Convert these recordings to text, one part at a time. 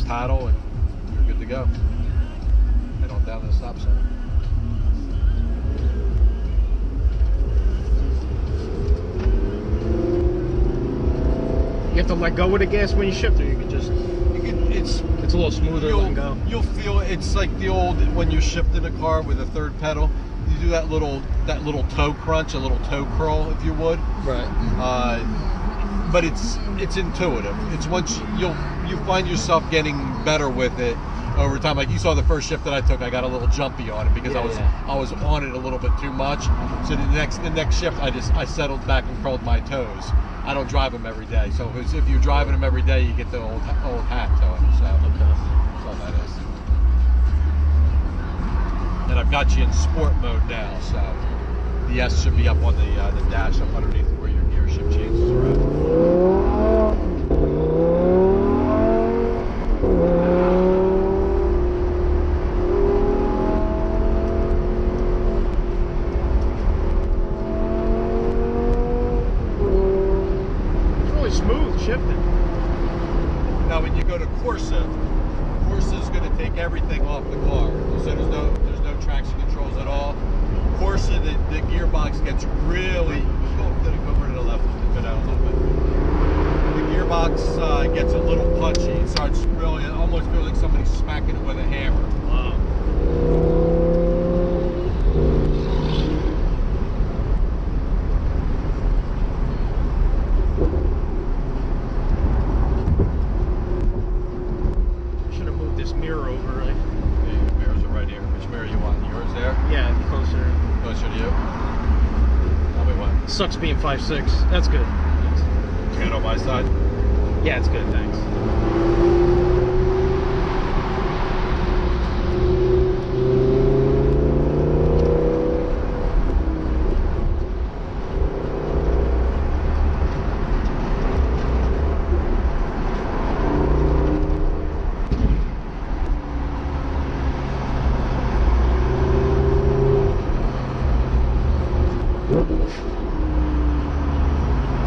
paddle, and you're good to go. Head on down to the stop sign. You have to let go with the gas when you shift, or you can just... It's a little smoother letting go. You'll feel it's like the old, when you shift in a car with a third pedal, you do that little toe crunch, a little toe curl, if you would. Right. But it's intuitive. It's once you find yourself getting better with it over time. Like you saw the first shift that I took, I got a little jumpy on it because I was on it a little bit too much. So the next shift, I settled back and curled my toes. I don't drive them every day, so if you're driving them every day, you get the old hat to it. So that's all that is. And I've got you in sport mode now, so the S should be up on the dash up underneath where your gear shift changes are at. Smooth shifting. Now when you go to Corsa is going to take everything off the car. So there's no traction controls at all. Corsa, the gearbox gets really, go over to the left, go down a little bit. The gearbox gets a little punchy. It starts really, it almost feels like somebody's smacking it with a hammer. Wow. Mirror over, right? The mirrors are right here. Which mirror you want? Yours there? Yeah, closer. Closer to you? Tell me what. Sucks being 5'6". That's good. It's good on my side? Yeah, it's good, thanks.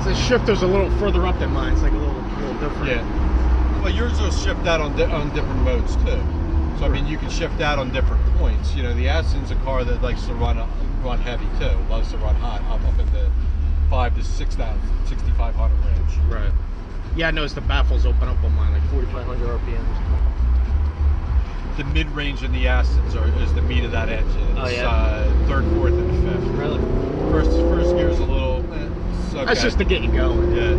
The shifter's a little further up than mine. It's like a little different. Yeah. Well, yours will shift out on different modes too. So I mean, you can shift out on different points. You know, the Aston's a car that likes to run heavy too. Loves to run hot, up in the 5,000 to 6,500 range. Right. Yeah, I noticed the baffles open up on mine, like 4,500 RPMs. The mid-range in the Astons is the meat of that engine. It's, oh yeah. Third, fourth, and fifth. Really? First gear's a little. Okay. That's just to get you going. Yeah.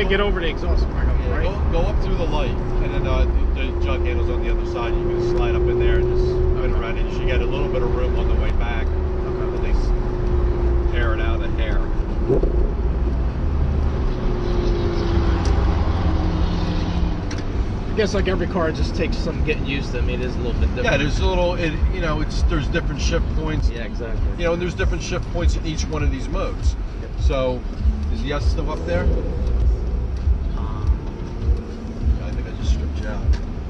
Get over the exhaust right up, right? Go up through the light, and then the jug handle's on the other side. You can slide up in there and just spin around, and you should get a little bit of room on the way back. At least tear it out of the hair. I guess like every car, it just takes some getting used to. I mean, it is a little bit different. Yeah, there's a little. There's different shift points. Yeah, exactly. You know, and there's different shift points in each one of these modes. Yep. So, is the S still up there?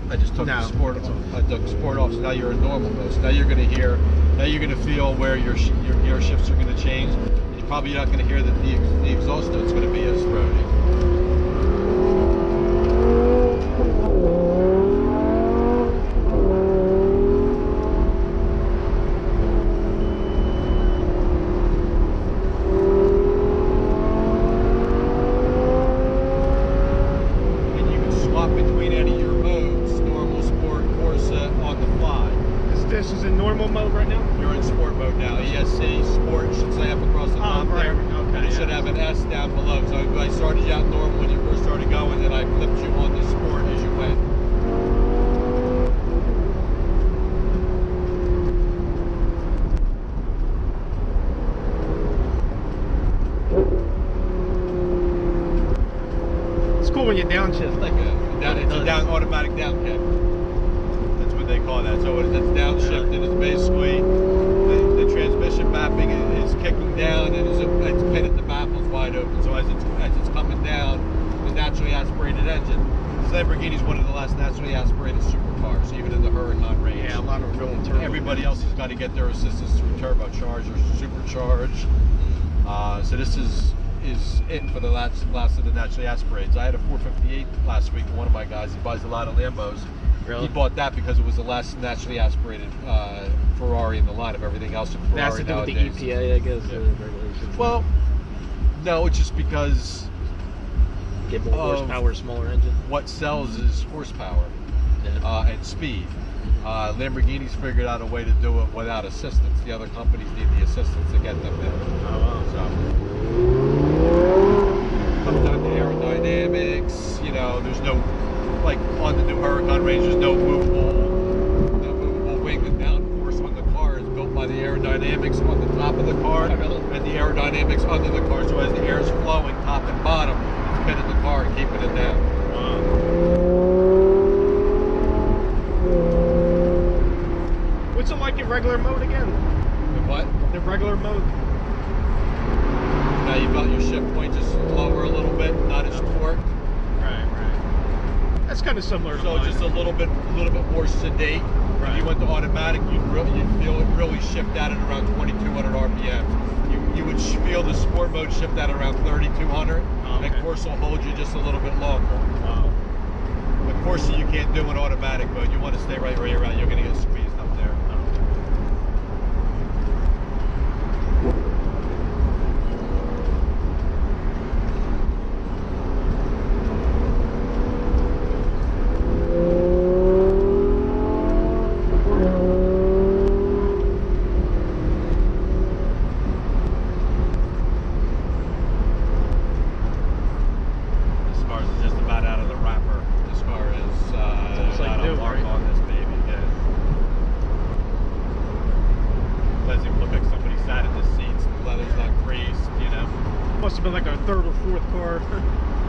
I just took the sport off. I took sport off, so now you're in normal mode. So now you're going to hear, now you're going to feel where your gear shifts are going to change. And you're probably not going to hear that the exhaust note's going to be as throaty. This is in normal mode right now? You're in sport mode now. ESC, sport, should say up across the top there. Okay, and it should have an S down below. So I started you out normal when you first started going, and I flipped you on the sport as you went. that. So it's downshifted. It's basically the transmission mapping is kicking down, and it's pitted the baffles wide open. So as it's coming down, the naturally aspirated engine. This Lamborghini is one of the last naturally aspirated supercars, even in the Huracan range. Yeah, a lot of them going turbo. Everybody else has got to get their assistance through turbocharged or supercharged. So this is it for the last of the naturally aspirated. I had a 458 last week. One of my guys, he buys a lot of Lambos. Really? He bought that because it was the last naturally aspirated Ferrari in the line of everything else in Ferrari That's to do nowadays. with the EPA, I guess, the regulations. Well, no, it's just because get more horsepower, smaller engine. what sells is horsepower and speed. Lamborghini's figured out a way to do it without assistance. The other companies need the assistance to get them there. Oh, wow. So comes down to aerodynamics. You know, there's no, like on the new Huracan range, there's no movable wing. The downforce on the car is built by the aerodynamics on the top of the car and the aerodynamics under the car. So as the air is flowing top and bottom, it's pinning the car and keeping it down. What's it like in regular mode again? The what? The regular mode. Now you felt your shift point just lower a little bit, not as torque. Right. That's kind of similar. So just a little bit more sedate. Right. If you went to automatic, you'd feel it really shift out at around 2,200 RPM. You would feel the sport mode shift out around 3,200, okay. and Corsa will hold you just a little bit longer. Wow. With Corsa, you can't do an automatic mode. You want to stay right where you're at. You're going to get squeezed up there. Must have been like a third or fourth car.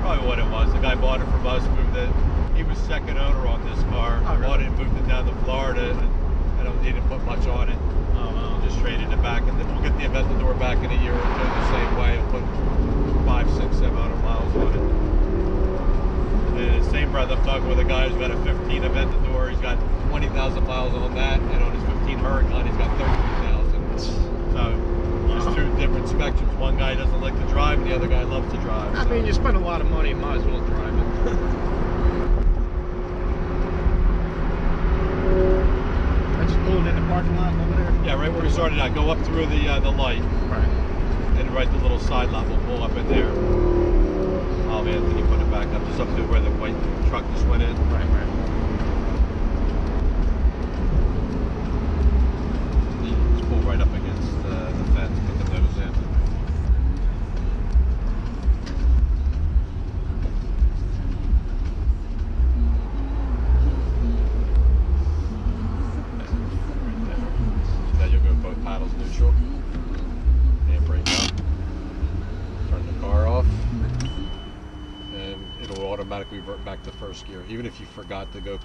Probably what it was. The guy bought it from us, moved it. He was second owner on this car. Oh, really? Bought it and moved it down to Florida. And I don't need to put much on it. Oh, wow. Just traded it back. And then we'll get the Aventador back in a year or two the same way. I'll put 5, 6, 700 miles on it. And the same breath, I'm talking with a guy who's got a 15 Aventador. He's got 20,000 miles on that. And on his 15 Huracan, he's got 33,000. So there's two different spectrums. One guy doesn't like to drive, and the other guy loves to drive. I mean, you spend a lot of money, you might as well drive it. I just pulling in the parking lot over there? Yeah, right where we started out. Go up through the light. Right. And right the little side lot. We'll pull up in there. Oh, Anthony, put it back up just up to where the white truck just went in. Right. Just pull right up against the fence, put the nose in. So now you'll go both paddles neutral. And brake up. Turn the car off. And it'll automatically revert back to first gear. Even if you forgot to go